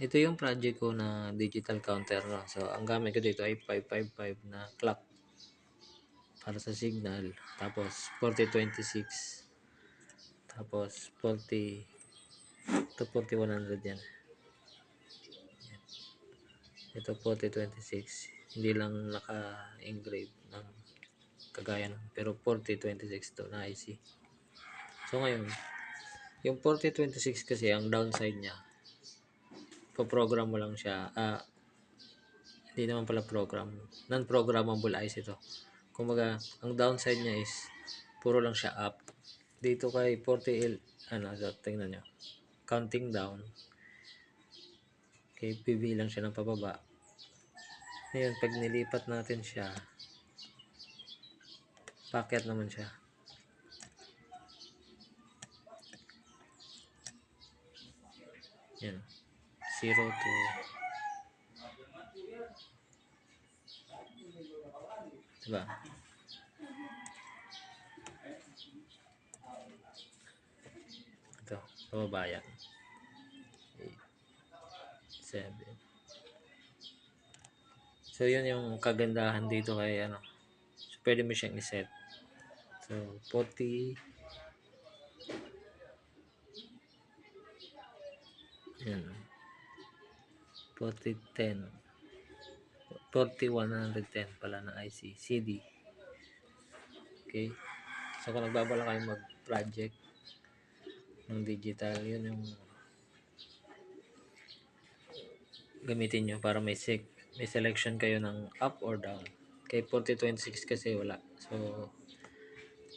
Ito yung project ko na digital counter, no? So, ang gamit ko dito ay 555 na clock para sa signal. Tapos, 4026. Tapos, 40 to 4100 yan. Ito 4026. Hindi lang naka-engrave ng kagaya ng, pero 4026 to na IC. So, ngayon, yung 4026 kasi, ang downside niya, po-program mo lang siya. Hindi naman pala program. Non-programmable IC ito. Kumbaga, ang downside niya is puro lang siya up. Dito kay 40L, so, tingnan nyo. Counting down. Okay, PV lang siya ng pababa. Ngayon, pag nilipat natin siya, packet naman siya. Yan. 0 to diba? Ito, pababayan. 8, 7. So, yun yung kagandahan dito kay ano. So, pwede mo siyang iset. So, 40. Yan. 4010. 4110 pala na IC. CD. Okay. So, kung nagbabala kayo mag-project ng digital, yun yung gamitin nyo para may selection kayo ng up or down. Kay 4026 kasi wala. So,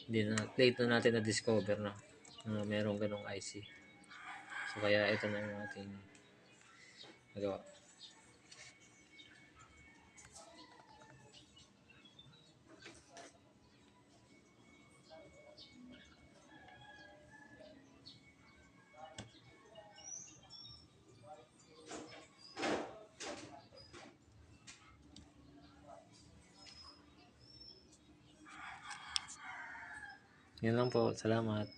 late na natin na-discover na merong ganong IC. So, kaya ito na yung ating nagawa. Yun lang po. Salamat.